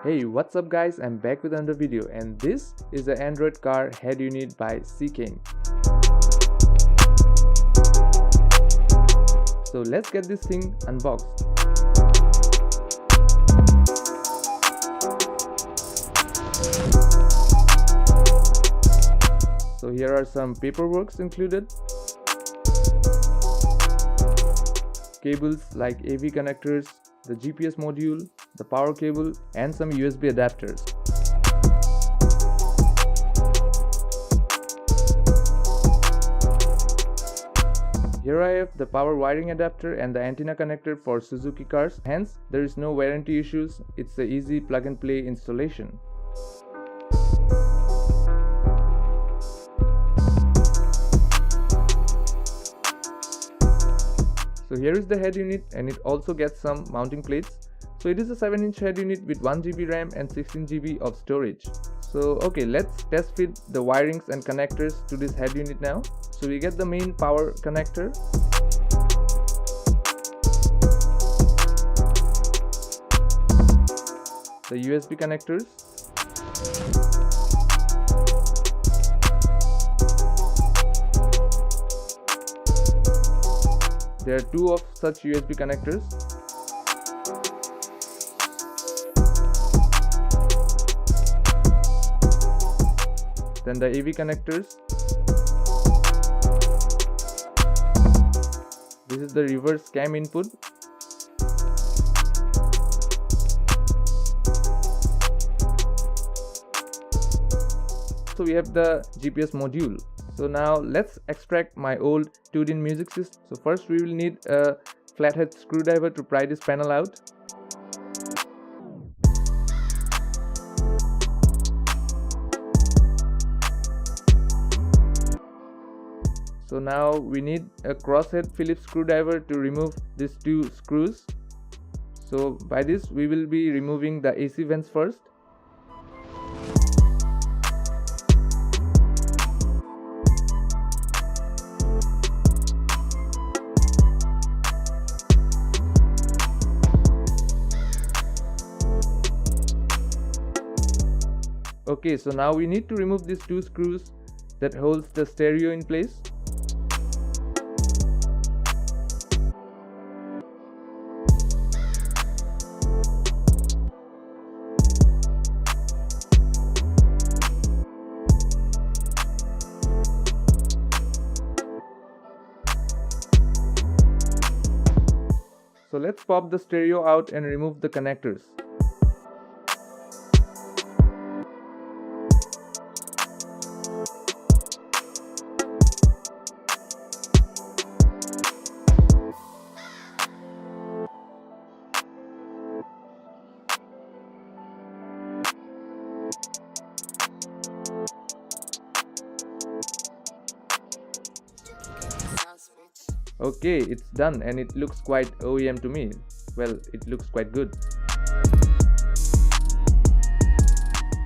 Hey, what's up guys, I'm back with another video and this is the Android car head unit by Seicane. So let's get this thing unboxed. So here are some paperworks included. Cables like AV connectors, the GPS module, the power cable and some USB adapters. Here I have the power wiring adapter and the antenna connector for Suzuki cars, hence there is no warranty issues, it's an easy plug and play installation. So here is the head unit and it also gets some mounting plates. So it is a 7-inch head unit with 1GB RAM and 16GB of storage. So okay, let's test fit the wirings and connectors to this head unit now. So we get the main power connector. The USB connectors. There are two of such USB connectors. Then the AV connectors. This is the reverse cam input. So we have the GPS module. So now let's extract my old tuned-in music system. So first we will need a flathead screwdriver to pry this panel out. So now we need a crosshead Phillips screwdriver to remove these two screws. So by this we will be removing the AC vents first. Okay, so now we need to remove these two screws that holds the stereo in place. So let's pop the stereo out and remove the connectors. Okay, it's done and it looks quite OEM to me. Well, it looks quite good.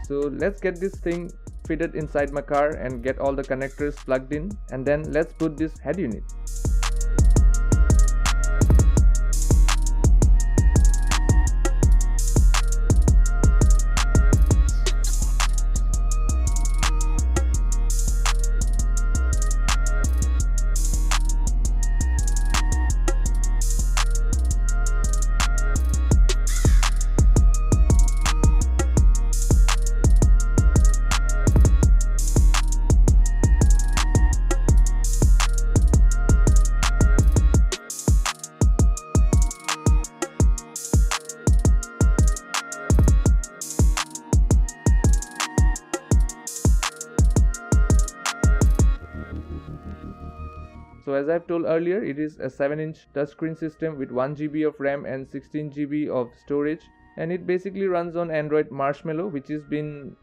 So let's get this thing fitted inside my car and get all the connectors plugged in, and then let's put this head unit. So as I've told earlier, it is a 7-inch touchscreen system with 1GB of RAM and 16GB of storage, and it basically runs on Android Marshmallow, which has been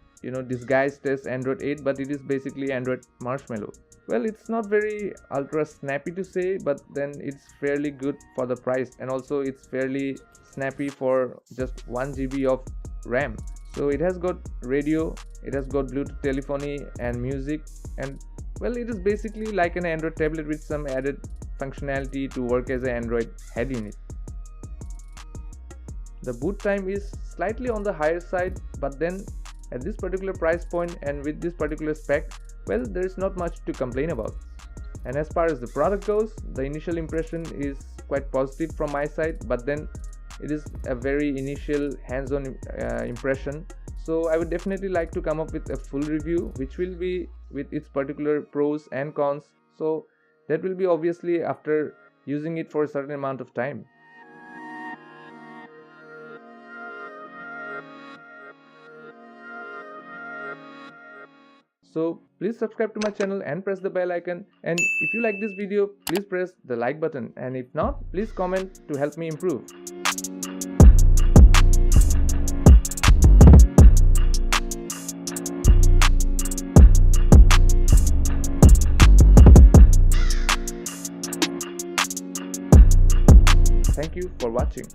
disguised as Android 8, but it is basically Android Marshmallow. Well, it's not very ultra snappy to say, but then it's fairly good for the price, and also it's fairly snappy for just 1GB of RAM. So it has got radio, it has got Bluetooth telephony and music, and well, it is basically like an Android tablet with some added functionality to work as an Android head unit. The boot time is slightly on the higher side, but then at this particular price point and with this particular spec, well, there is not much to complain about. And as far as the product goes, the initial impression is quite positive from my side, but then it is a very initial hands-on impression. So I would definitely like to come up with a full review, which will be with its particular pros and cons. So that will be obviously after using it for a certain amount of time. So please subscribe to my channel and press the bell icon, and if you like this video, please press the like button, and if not, please comment to help me improve. Thank you for watching.